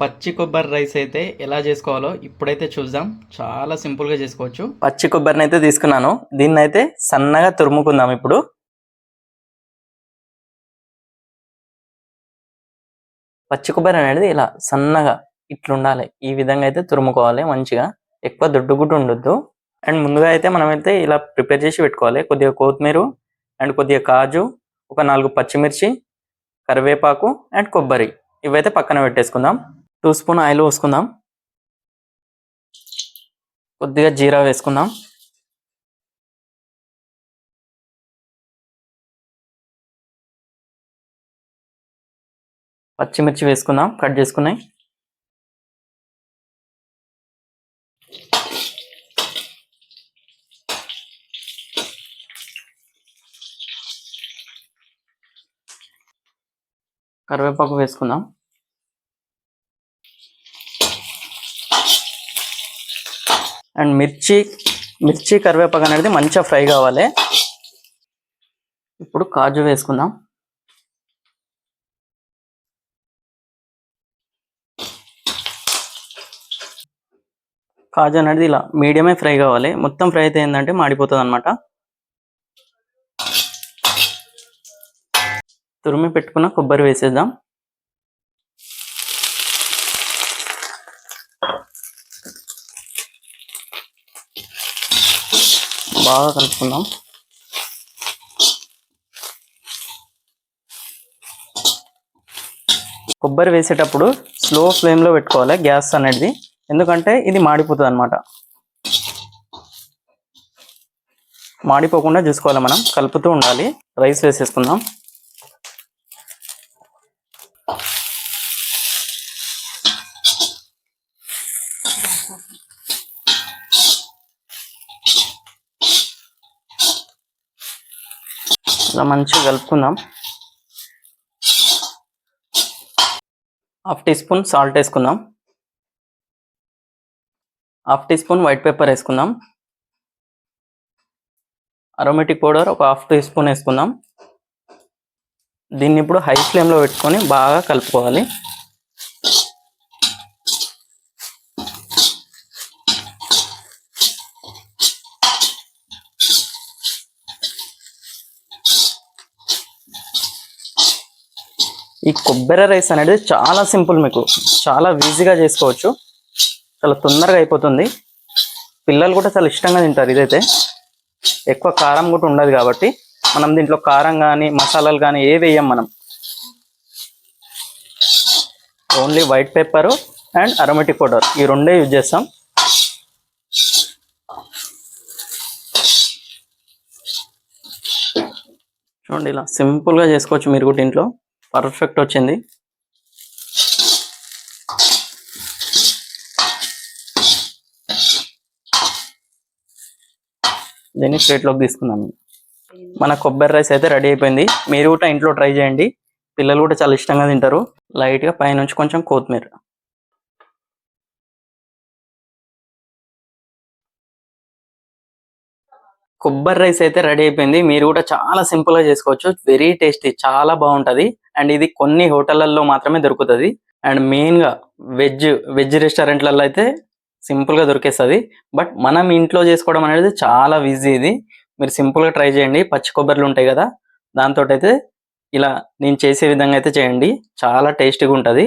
పచ్చి కొబ్బరి రైస్ అయితే ఎలా చేసుకోవాలో ఇప్పుడైతే చూద్దాం. చాలా సింపుల్గా చేసుకోవచ్చు. పచ్చి కొబ్బరిని అయితే తీసుకున్నాను. దీన్ని అయితే సన్నగా తురుముకుందాం. ఇప్పుడు పచ్చి కొబ్బరి అనేది ఇలా సన్నగా ఇట్లుండాలి. ఈ విధంగా అయితే తురుముకోవాలి మంచిగా. ఎక్కువ దొడ్డుగుడ్డు ఉండొద్దు. అండ్ ముందుగా అయితే మనమైతే ఇలా ప్రిపేర్ చేసి పెట్టుకోవాలి. కొద్దిగా కొత్తిమీర అండ్ కొద్దిగా కాజు, ఒక 4 పచ్చిమిర్చి, కరివేపాకు అండ్ కొబ్బరి ఇవైతే పక్కన పెట్టేసుకుందాం. 2 స్పూన్ ఆయిల్ పోసుకుందాం. కొద్దిగా జీరా వేసుకుందాం. పచ్చిమిర్చి వేసుకుందాం కట్ చేసుకున్నాయి. కరివేపాకు వేసుకుందాం. అండ్ మిర్చి కరివేపాకు అనేది మంచిగా ఫ్రై కావాలి. ఇప్పుడు కాజు వేసుకుందాం. కాజు అనేది ఇలా మీడియమే ఫ్రై కావాలి. మొత్తం ఫ్రై అయితే ఏంటంటే మాడిపోతుంది అనమాట. తురిమి పెట్టుకున్న కొబ్బరి వేసేద్దాం. బాగా కలుపుకుందాం. కొబ్బరి వేసేటప్పుడు స్లో ఫ్లేమ్లో పెట్టుకోవాలి గ్యాస్ అనేది, ఎందుకంటే ఇది మాడిపోతుంది అనమాట. మాడిపోకుండా చూసుకోవాలి, మనం కలుపుతూ ఉండాలి. రైస్ వేసేసుకుందాం. ఇలా మంచిగా కలుపుకుందాం. 1/2 టీ స్పూన్ సాల్ట్ వేసుకుందాం. 1/2 టీ స్పూన్ వైట్ పేపర్ వేసుకుందాం. అరోమేటిక్ పౌడర్ ఒక 1/2 టీ స్పూన్ వేసుకుందాం. దీన్ని ఇప్పుడు హై ఫ్లేమ్లో పెట్టుకొని బాగా కలుపుకోవాలి. ఈ కొబ్బరి రైస్ అనేది చాలా సింపుల్, మీకు చాలా ఈజీగా చేసుకోవచ్చు. చాలా తొందరగా అయిపోతుంది. పిల్లలు కూడా చాలా ఇష్టంగా తింటారు. ఇదైతే ఎక్కువ కారం కూడా ఉండదు కాబట్టి మనం దీంట్లో కారం కానీ మసాలాలు కానీ ఏ వేయం. మనం only white paper and aromatic powder ఈ రెండే యూజ్ చేస్తాం. చూడండి, ఇలా సింపుల్గా చేసుకోవచ్చు మీరు కూడా ఇంట్లో. పర్ఫెక్ట్ వచ్చింది. దీన్ని ప్లేట్లోకి తీసుకుందాం. మన కొబ్బరి రైస్ అయితే రెడీ అయిపోయింది. మీరు కూడా ఇంట్లో ట్రై చేయండి. పిల్లలు కూడా చాలా ఇష్టంగా తింటారు. లైట్గా పైనుంచి కొంచెం కొత్తిమీర. కొబ్బరి రైస్ అయితే రెడీ అయిపోయింది. మీరు కూడా చాలా సింపుల్గా చేసుకోవచ్చు. వెరీ టేస్టీ, చాలా బాగుంటుంది. అండ్ ఇది కొన్ని హోటళ్లలో మాత్రమే దొరుకుతుంది. అండ్ మెయిన్గా వెజ్ రెస్టారెంట్లలో అయితే సింపుల్గా దొరికేస్తుంది. బట్ మనం ఇంట్లో చేసుకోవడం అనేది చాలా ఈజీ. ఇది మీరు సింపుల్గా ట్రై చేయండి. పచ్చి కొబ్బరిలు ఉంటాయి కదా, దాంతో అయితే ఇలా నేను చేసే విధంగా అయితే చేయండి. చాలా టేస్టీగా ఉంటుంది.